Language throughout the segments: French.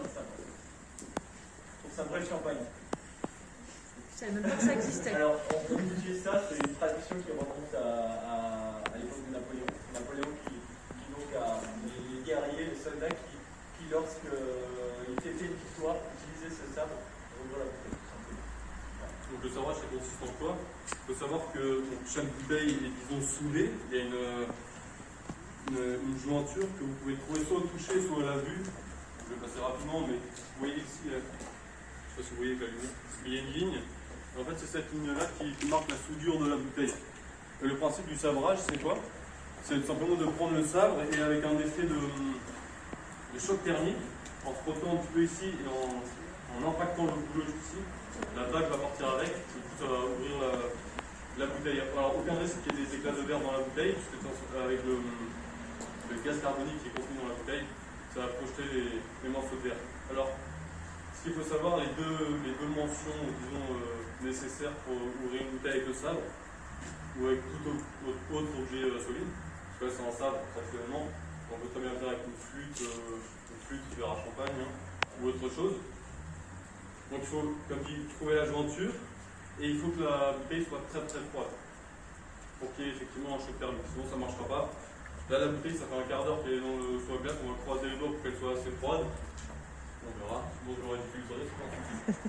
un sabre. Donc c'est un vrai champagne. Je savais même pas que ça existait. Alors, on utilise ça, c'est une tradition qui remonte à l'époque de Napoléon. Napoléon qui donc a les guerriers, les soldats qui lorsqu'ils fêtaient une victoire, utilisaient ce sabre pour ouvrir la bouteille, tout simplement. Voilà. Donc le sabrage, ça consiste en quoi? Il faut savoir que chaque bouteille est, disons, soudée. Il y a une jointure que vous pouvez trouver soit au toucher, soit à la vue. Je vais passer rapidement, mais vous voyez ici, là, je ne sais pas si vous voyez avec la lumière, il y a une ligne. En fait, c'est cette ligne-là qui marque la soudure de la bouteille. Et le principe du sabrage, c'est quoi? C'est tout simplement de prendre le sabre et avec un effet de choc thermique, en frottant un petit peu ici et en impactant le boulot ici, la bague va partir avec, et du coup ça va ouvrir la bouteille. Alors aucun risque qu'il y ait des éclats de verre dans la bouteille, puisque avec le gaz carbonique qui est contenu dans la bouteille, ça va projeter les morceaux de verre. Alors, ce qu'il faut savoir, les deux mentions, disons, nécessaires pour ouvrir une bouteille avec le sabre, ou avec tout autre objet solide, parce que là c'est un sabre, traditionnellement, on peut très bien le faire avec une flûte qui verra champagne, hein, ou autre chose. Donc il faut, comme dit, trouver la jointure, et il faut que la bouteille soit très très froide, pour qu'il y ait effectivement un choc thermique, sinon ça ne marchera pas. Là la bouteille, ça fait un quart d'heure qu'elle est sur la glace, on va croiser les doigts pour qu'elle soit assez froide. On verra, sinon j'aurai des filtres, c'est pas un souci.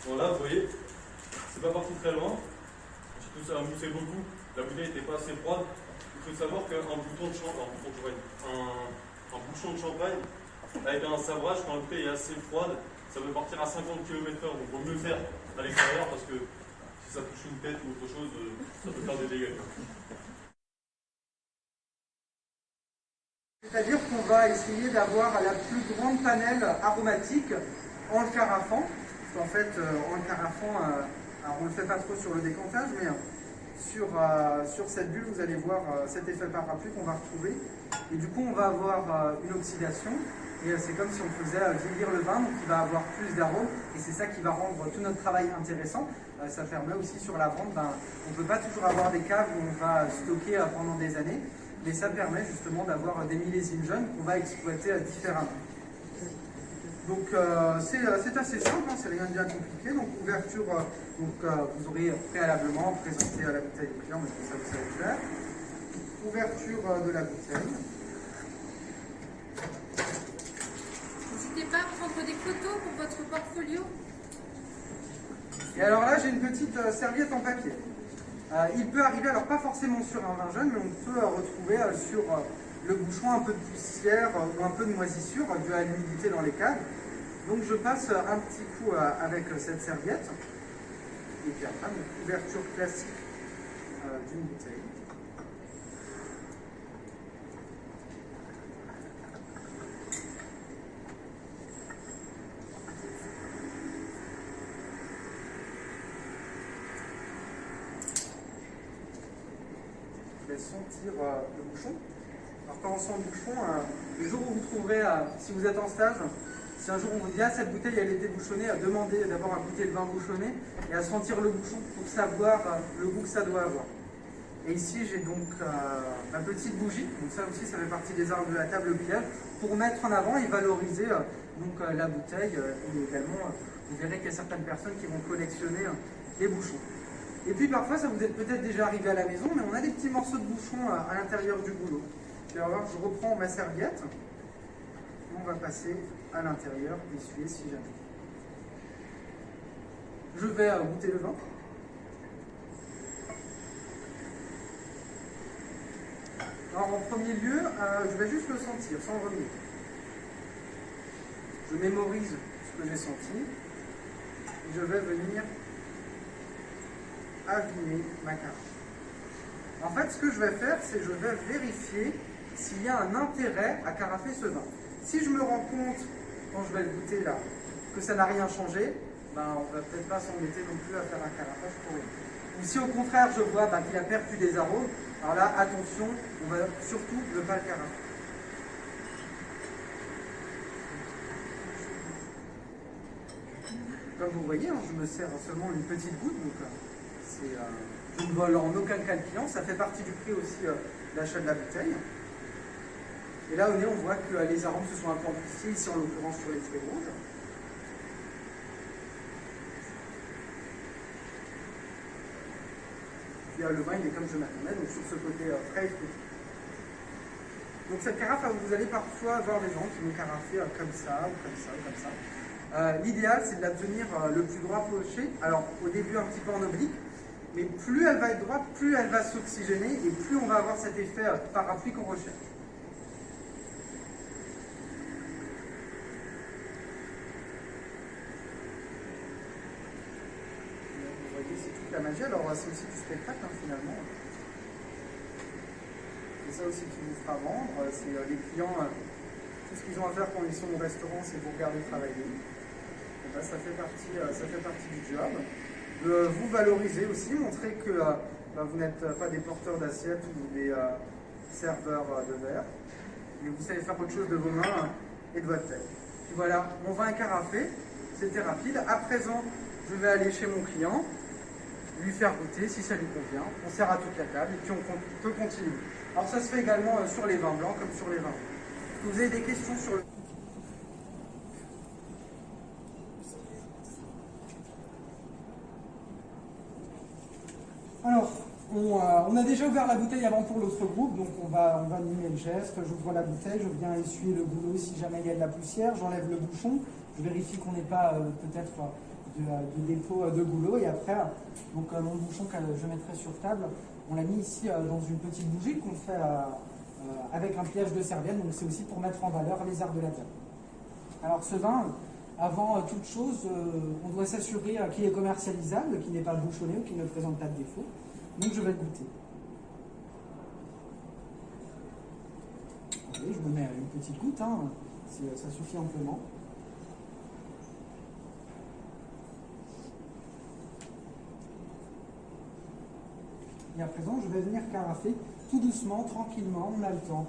Voilà, vous voyez, c'est pas parti très loin. Tout ça a moussé beaucoup. La bouteille n'était pas assez froide. Il faut savoir qu'un bouchon de champagne, avec un sabrage, quand la bouteille est assez froide, ça peut partir à 50 km/h. Donc il vaut mieux le faire à l'extérieur parce que si ça touche une tête ou autre chose, ça peut faire des dégâts. C'est-à-dire qu'on va essayer d'avoir la plus grande panelle aromatique en le carafant. Parce qu'en fait, en le carafant, alors on ne le fait pas trop sur le décantage, mais sur cette bulle, vous allez voir cet effet parapluie qu'on va retrouver. Et du coup, on va avoir une oxydation. Et c'est comme si on faisait vieillir le vin, donc il va avoir plus d'arômes. Et c'est ça qui va rendre tout notre travail intéressant. Ça permet aussi sur la vente, on ne peut pas toujours avoir des caves où on va stocker pendant des années. Mais ça permet justement d'avoir des millésimes jeunes qu'on va exploiter différemment. Donc c'est assez simple, hein, c'est rien de bien compliqué. Donc ouverture, vous aurez préalablement présenté la bouteille au client, mais ça vous savez faire. Ouverture de la bouteille. N'hésitez pas à prendre des photos pour votre portfolio. Et alors là, j'ai une petite serviette en papier. Il peut arriver, alors pas forcément sur un vin jeune, mais on peut retrouver sur le bouchon un peu de poussière ou un peu de moisissure dû à l'humidité dans les caves. Donc je passe un petit coup avec cette serviette. Et puis après, une ouverture classique d'une bouteille. Je vais sentir le bouchon. Alors quand on sent le bouchon, le jour où vous trouverez, si vous êtes en stage, si un jour on vous dit cette bouteille elle était bouchonnée, à demander d'abord à goûter le vin bouchonné et à sentir le bouchon pour savoir le goût que ça doit avoir. Et ici j'ai donc ma petite bougie, donc ça aussi ça fait partie des arts de la table pliage, pour mettre en avant et valoriser la bouteille et également vous verrez qu'il y a certaines personnes qui vont collectionner les bouchons. Et puis parfois, ça vous est peut-être déjà arrivé à la maison, mais on a des petits morceaux de bouchon à l'intérieur du goulot. Je reprends ma serviette, on va passer à l'intérieur, essuyer si jamais. Je vais goûter le vin. Alors en premier lieu, je vais juste le sentir, sans remuer. Je mémorise ce que j'ai senti, et je vais venir aviner ma carafe. En fait, ce que je vais faire, c'est que je vais vérifier s'il y a un intérêt à carafer ce vin. Si je me rends compte, quand je vais le goûter là, que ça n'a rien changé, on ne va peut-être pas s'embêter non plus à faire un carafage pour rien. Ou si au contraire, je vois qu'il a perdu des arômes, alors là, attention, on va surtout ne pas le carafer. Comme vous voyez, hein, je me sers seulement une petite goutte, donc je ne vole en aucun cas le client. Ça fait partie du prix aussi d'achat de la bouteille. Et là, au nez, on voit que les arômes se sont un peu amplifiés, ici en l'occurrence sur les fruits rouges. Puis le vin, il est comme je m'attendais, donc sur ce côté frais et fruité. Donc cette carafe, vous allez parfois avoir des gens qui vont carafer comme ça, ou comme ça, ou comme ça. L'idéal, c'est de la tenir le plus droit possible. Alors, au début, un petit peu en oblique, mais plus elle va être droite, plus elle va s'oxygéner et plus on va avoir cet effet parapluie qu'on recherche. Vous voyez, c'est toute la magie. Alors, c'est aussi du spectacle, hein, finalement. C'est ça aussi qui vous fera vendre. C'est les clients, tout ce qu'ils ont à faire quand ils sont au restaurant, c'est vous regarder travailler. Ben, ça fait partie du job. De vous valoriser aussi, montrer que vous n'êtes pas des porteurs d'assiettes ou des serveurs de verre, mais vous savez faire autre chose de vos mains et de votre tête. Puis voilà, mon vin est carafé, c'était rapide. À présent, je vais aller chez mon client, lui faire goûter si ça lui convient. On sert à toute la table et puis on peut continuer. Alors ça se fait également sur les vins blancs comme sur les vins rouges. Vous avez des questions sur le... Alors, on a déjà ouvert la bouteille avant pour l'autre groupe, donc on va mimer le geste. J'ouvre la bouteille, je viens essuyer le goulot si jamais il y a de la poussière, j'enlève le bouchon, je vérifie qu'on n'ait pas peut-être de dépôt de goulot, et après, donc mon bouchon que je mettrai sur table, on l'a mis ici dans une petite bougie qu'on fait avec un pliage de serviette, donc c'est aussi pour mettre en valeur les arts de la table. Alors ce vin, avant toute chose, on doit s'assurer qu'il est commercialisable, qu'il n'est pas bouchonné ou qu'il ne présente pas de défaut. Donc je vais le goûter. Allez, je me mets une petite goutte, hein, ça suffit amplement. Et à présent, je vais venir carafer tout doucement, tranquillement, on a le temps.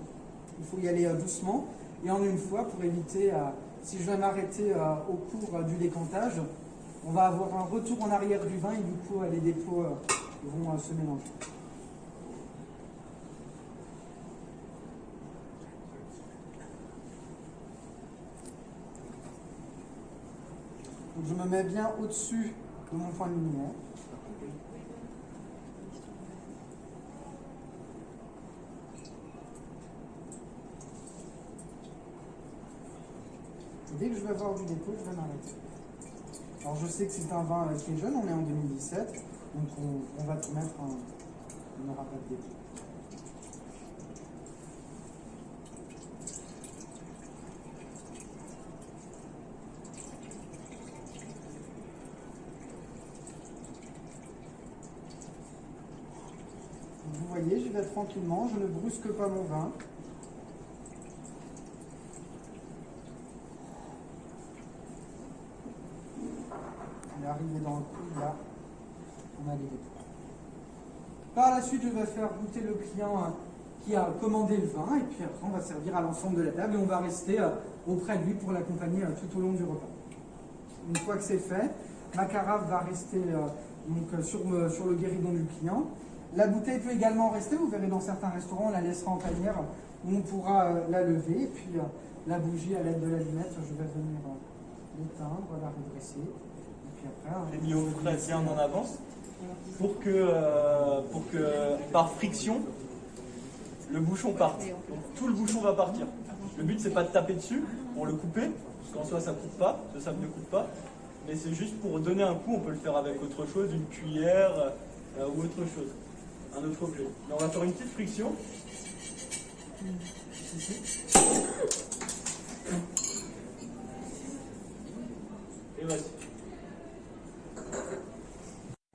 Il faut y aller doucement et en une fois pour éviter... si je vais m'arrêter au cours du décantage, on va avoir un retour en arrière du vin et du coup les dépôts vont se mélanger. Donc je me mets bien au-dessus de mon point de lumière. Dès que je vais avoir du dépôt, je vais m'arrêter. Alors je sais que c'est un vin qui est jeune, on est en 2017, donc on va tout mettre, on n'aura pas de dépôt. Vous voyez, j'y vais tranquillement, je ne brusque pas mon vin. Arrivé dans le coup, là, on a les dépôts. Par la suite, je vais faire goûter le client qui a commandé le vin, et puis après, on va servir à l'ensemble de la table, et on va rester auprès de lui pour l'accompagner tout au long du repas. Une fois que c'est fait, ma carafe va rester donc, sur le guéridon du client. La bouteille peut également rester, vous verrez dans certains restaurants, on la laissera en tanière, où on pourra la lever, et puis la bougie à l'aide de l'allumette, je vais venir l'éteindre, la redresser. J'ai mis au frais bien en avance pour que par friction le bouchon parte. Donc tout le bouchon va partir. Le but c'est pas de taper dessus pour le couper, parce qu'en soi ça coupe pas, ça ne coupe pas, mais c'est juste pour donner un coup, on peut le faire avec autre chose, une cuillère ou autre chose, un autre objet. Mais on va faire une petite friction. Et voici.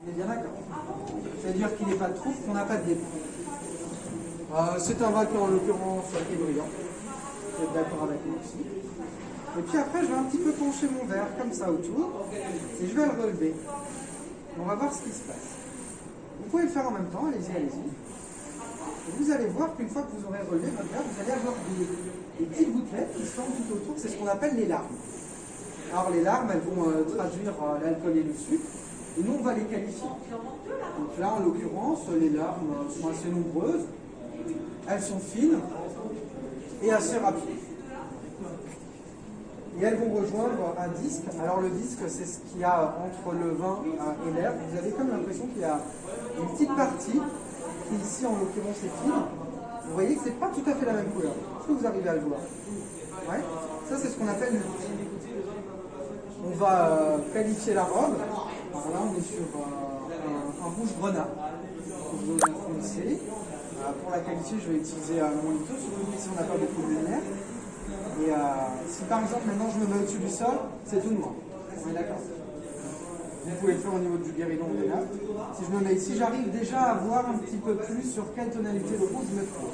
On est bien d'accord. C'est-à-dire qu'il n'est pas de troupe, qu'on n'a pas de dépôt. C'est un vin qui en l'occurrence est brillant. Vous êtes d'accord avec moi aussi. Et puis après, je vais un petit peu pencher mon verre comme ça autour. Et je vais le relever. On va voir ce qui se passe. Vous pouvez le faire en même temps, allez-y, allez-y. Et vous allez voir qu'une fois que vous aurez relevé votre verre, vous allez avoir des petites gouttelettes qui se forment tout autour. C'est ce qu'on appelle les larmes. Alors les larmes, elles vont traduire l'alcool et le sucre, et nous on va les qualifier. Donc là, en l'occurrence, les larmes sont assez nombreuses, elles sont fines et assez rapides. Et elles vont rejoindre un disque. Alors le disque, c'est ce qu'il y a entre le vin et l'air. Vous avez comme l'impression qu'il y a une petite partie qui ici, en l'occurrence, est fine. Vous voyez que c'est pas tout à fait la même couleur. Est-ce que vous arrivez à le voir? Ouais. Ça, c'est ce qu'on appelle une... On va qualifier la robe. Alors là, on est sur un rouge grenat. Rouge grenat foncé. Pour la qualifier, je vais utiliser mon litho, surtout ici on n'a pas beaucoup de lumière. Et si par exemple maintenant je me mets au-dessus du sol, c'est tout noir. On est d'accord? Vous pouvez le faire au niveau du guéridon de là. Si je me mets ici, j'arrive déjà à voir un petit peu plus sur quelle tonalité de rouge je me trouve.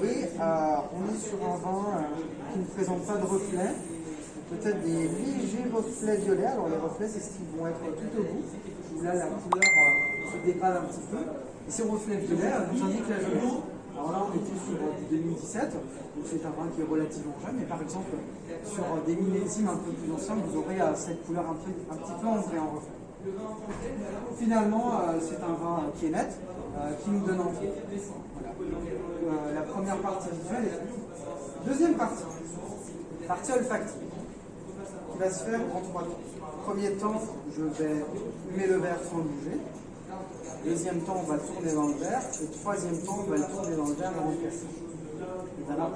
Et on est sur un vin qui ne présente pas de reflets, peut-être des légers reflets violets. Alors les reflets, c'est ce qui vont être tout au bout. Là, la couleur se dégrade un petit peu. Et ces reflets violets nous indiquent la jeunesse. Alors là, on était sur du 2017, donc c'est un vin qui est relativement jeune, mais par exemple, sur des millésimes un peu plus anciens, vous aurez cette couleur un petit peu ambrée en reflet. Finalement, c'est un vin qui est net, qui nous donne envie. Voilà. La première partie visuelle est faite. Deuxième partie olfactive, qui va se faire en 3 temps. Premier temps, je vais fumer le verre sans le bouger. Deuxième temps, on va le tourner dans le verre. Et troisième temps, on va le tourner dans le verre avant de casser. Alors,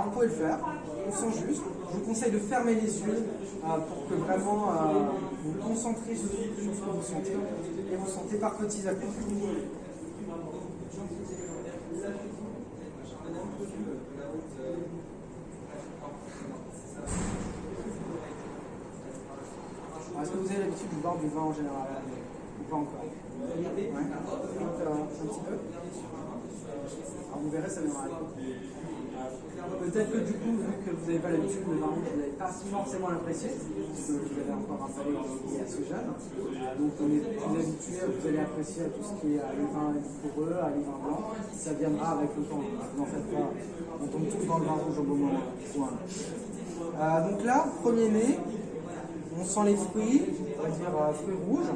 vous pouvez le faire. On sent juste. Je vous conseille de fermer les yeux pour que vraiment vous vous concentrez sur ce que vous sentez. Et vous sentez par petits à petits. Est-ce que vous avez l'habitude de boire du vin en général? Pas encore. Ouais. Un petit peu. Alors vous verrez, ça viendra. Peut-être que du coup, vu que vous n'avez pas l'habitude, le vin rouge, vous n'allez pas forcément l'apprécier, parce que vous avez encore un palais qui est assez jeune. Donc on est plus habitué, vous allez apprécier à tout ce qui est les vins liquoreux, les vins blancs. Ça viendra avec le temps. Vous n'en faites pas. On tombe tous dans le vin rouge au moment où. Donc là, premier nez, on sent les fruits, on va dire fruits rouges.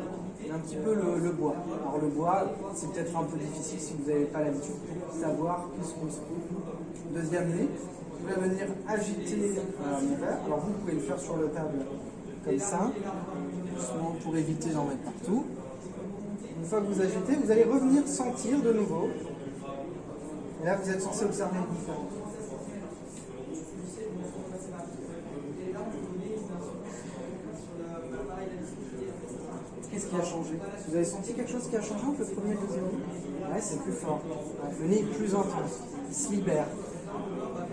Un petit peu le bois. Alors le bois, c'est peut-être un peu difficile si vous n'avez pas l'habitude de savoir qu'est-ce qu'on se trouve. Deuxième nez, je vais venir agiter mon verre. Alors vous pouvez le faire sur le table comme ça, doucement pour éviter d'en mettre partout. Une fois que vous agitez, vous allez revenir sentir de nouveau. Et là, vous êtes censé observer une différence. Qu'est-ce qui a changé? Vous avez senti quelque chose qui a changé entre le premier et le deuxième? Ouais, c'est plus fort. Le nez est plus intense. Il se libère.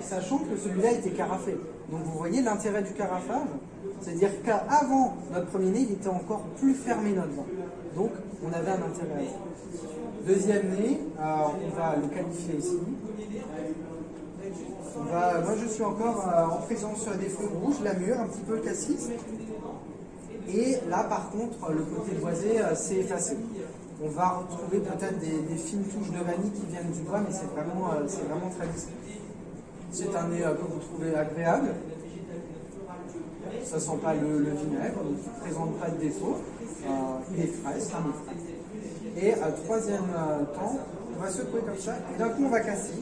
Sachant que celui-là était carafé. Donc vous voyez l'intérêt du carafage, c'est-à-dire qu'avant notre premier nez, il était encore plus fermé notre vin. Donc on avait un intérêt. Deuxième nez, on va le qualifier ici. Moi je suis encore en présence des fruits rouges, la mûre, un petit peu le cassis. Et là, par contre, le côté boisé s'est effacé. On va retrouver peut-être des fines touches de vanille qui viennent du bois, mais c'est vraiment très lisse. C'est un nez que vous trouvez agréable. Ça ne sent pas le vinaigre, donc il ne présente pas de défaut. Il est frais, c'est un nez frais. Et troisième temps, on va secouer comme ça, et d'un coup on va casser.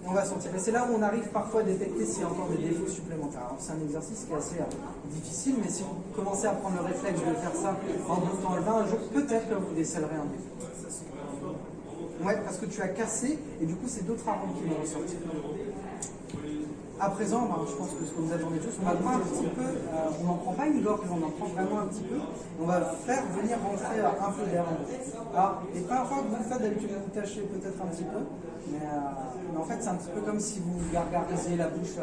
Et on va sentir. Et c'est là où on arrive parfois à détecter s'il y a encore des défauts supplémentaires. Alors c'est un exercice qui est assez difficile, mais si vous commencez à prendre le réflexe de faire ça en goûtant le vin, un jour peut-être que vous décèlerez un défaut. Ouais, parce que tu as cassé, et du coup c'est d'autres arômes qui vont ressortir. À présent, je pense que ce que vous attendez tous, on va prendre un petit peu, on n'en prend pas une gorge, on en prend vraiment un petit peu. On va faire venir rentrer un peu d'air en vous. Alors, et parfois vous le faites d'habitude, vous tâchez peut-être un petit peu, mais en fait c'est un petit peu comme si vous gargarisiez la bouche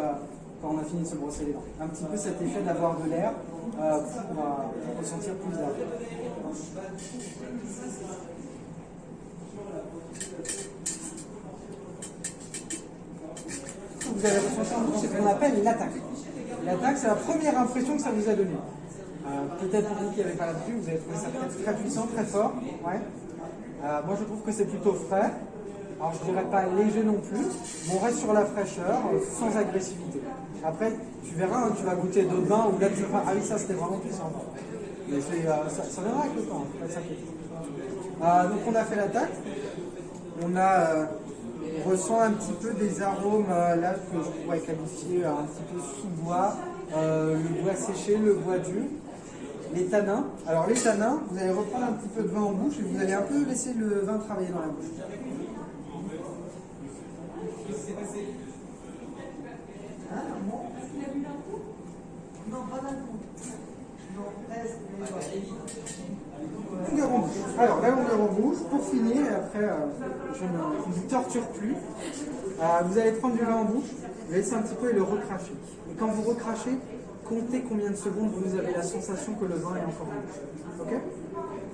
quand on a fini de se brosser les dents. Un petit peu cet effet d'avoir de l'air pour ressentir plus d'air. Vous avez ressenti en bouche, c'est ce qu'on appelle l'attaque. L'attaque, c'est la première impression que ça vous a donnée. Peut-être pour vous qui n'avez pas l'habitude, vous avez trouvé ça peut-être très puissant, très fort. Ouais. Moi, je trouve que c'est plutôt frais. alors je dirais pas léger non plus, mais on reste sur la fraîcheur, sans agressivité. Après, tu verras, hein, tu vas goûter d'autres vins où là tu vas faire, ah oui, ça c'était vraiment puissant. Mais ça viendra avec le temps, hein, pas s'inquiéter. Donc on a fait l'attaque, on ressent un petit peu des arômes là que je pourrais qualifier un petit peu sous-bois, le bois séché, le bois dur. Les tanins. Alors les tanins, vous allez reprendre un petit peu de vin en bouche et vous allez un peu laisser le vin travailler dans la bouche. Non, pas d'un coup. Longueur en bouche. Alors la longueur en bouche, pour finir, et après je ne vous torture plus, vous allez prendre du vin en bouche, vous laissez un petit peu et le recracher. Et quand vous recrachez, comptez combien de secondes vous avez la sensation que le vin est encore en bouche. Ok?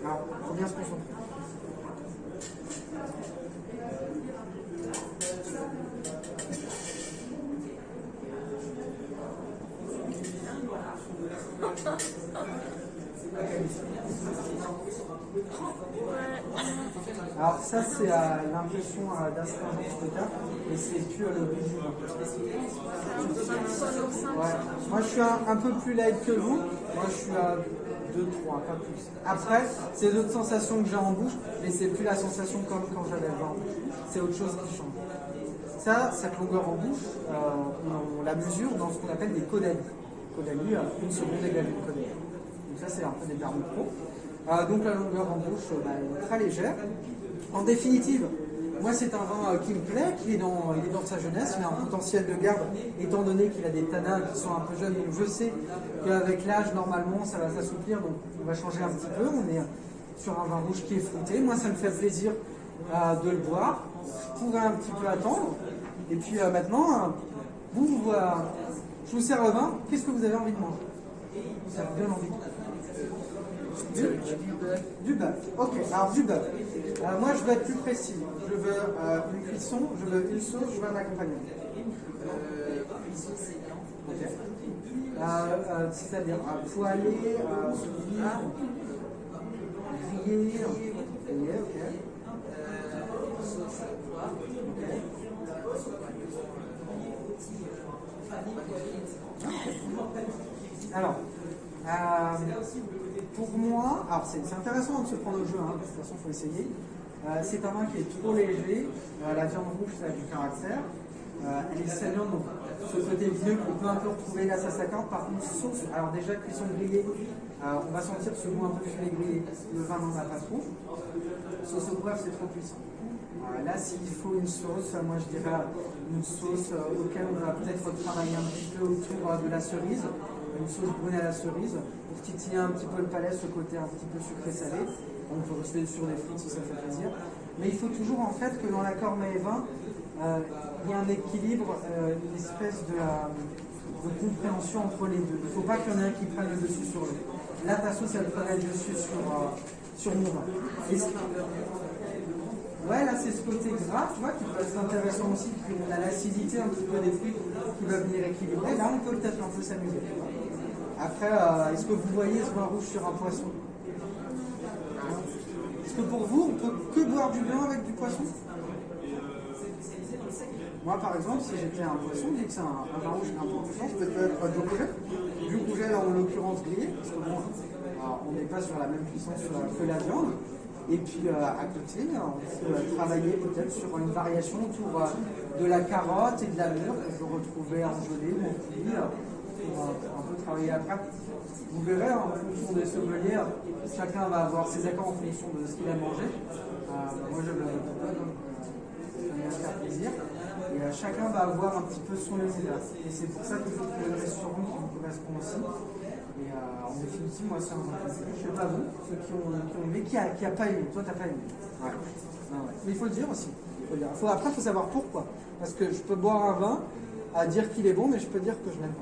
Alors, il faut bien se concentrer. Alors ça c'est l'impression d'astringence de carte et c'est tu le goût du vin. Ouais. Moi je suis un peu plus light que vous, moi je suis à 2, 3, pas plus. Après, c'est d'autres sensations que j'ai en bouche, mais c'est plus la sensation comme quand j'avais le vin en bouche. C'est autre chose qui change. Ça, cette longueur en bouche, on la mesure dans ce qu'on appelle des caudalie. Caudalie, une seconde égale une caudalie. Donc ça c'est un peu des termes pro. Donc la longueur en bouche elle est très légère. En définitive, moi c'est un vin qui me plaît, il est dans sa jeunesse, il a un potentiel de garde étant donné qu'il a des tanins qui sont un peu jeunes, donc je sais qu'avec l'âge normalement ça va s'assouplir, donc on va changer un petit peu, on est sur un vin rouge qui est fruité, moi ça me fait plaisir de le boire, je pourrais un petit peu attendre, et puis maintenant, je vous sers le vin, qu'est-ce que vous avez envie de manger? Ça vous donne envie du bœuf. Ok, alors du bœuf. Moi je veux être plus précis. Je veux une cuisson, je veux une sauce, je veux un accompagnement. Okay. C'est-à-dire poêlé, grillé, ok. Alors, pour moi, alors c'est intéressant de se prendre au jeu, hein, de toute façon il faut essayer. C'est un vin qui est trop léger, la viande rouge ça a du caractère, elle est saignante, donc ce côté vieux qu'on peut un peu retrouver là ça s'accorde. Par contre sauce, alors déjà cuisson grillée, on va sentir ce goût un peu filet grillé, le vin n'en a pas trop. Sauce au poivre c'est trop puissant. Là s'il faut une sauce, moi je dirais une sauce auquel on va peut-être travailler un petit peu autour de la cerise, une sauce brune à la cerise, pour titiller un petit peu le palais, ce côté un petit peu sucré-salé. On peut rester sur les frites si ça fait plaisir. Mais il faut toujours en fait que dans l'accord mets et vin, il y ait un équilibre, une espèce de compréhension entre les deux. Il ne faut pas qu'il y en ait un qui prenne le dessus sur l'autre. Là, ta sauce, elle prendrait le dessus sur mon vin. Ouais, là, c'est ce côté gras, tu vois, qui peut être intéressant aussi, puis on a l'acidité un petit peu des fruits qui va venir équilibrer. Là, on peut peut-être un peu s'amuser. Après, est-ce que vous voyez ce vin rouge sur un poisson? Est-ce que pour vous, on peut que boire du vin avec du poisson? Moi, par exemple, si j'étais un poisson, dès que c'est un vin rouge un peu puissant, je peux être du rouget. Du rouget, en l'occurrence grillé, parce que bon, on n'est pas sur la même puissance que la viande. Et puis à côté, on peut travailler peut-être sur une variation autour de la carotte et de la mûre qu'on peut retrouver en gelée ou en coulis, pour un peu travailler après. Vous verrez, en fonction des sommeliers, chacun va avoir ses accords en fonction de ce qu'il a mangé. Moi, je le donne, ça me faire plaisir. Et chacun va avoir un petit peu son univers. Et c'est pour ça qu'il faut trouver le restaurant qui nous correspond aussi. Et en définitive, moi, c'est un vin. Je ne sais pas vous, ceux qui ont aimé, qui a pas aimé. Toi, tu n'as pas aimé. Ouais. Ouais. Mais il faut le dire aussi. Après, il faut savoir pourquoi. Parce que je peux boire un vin, à dire qu'il est bon, mais je peux dire que je n'aime pas.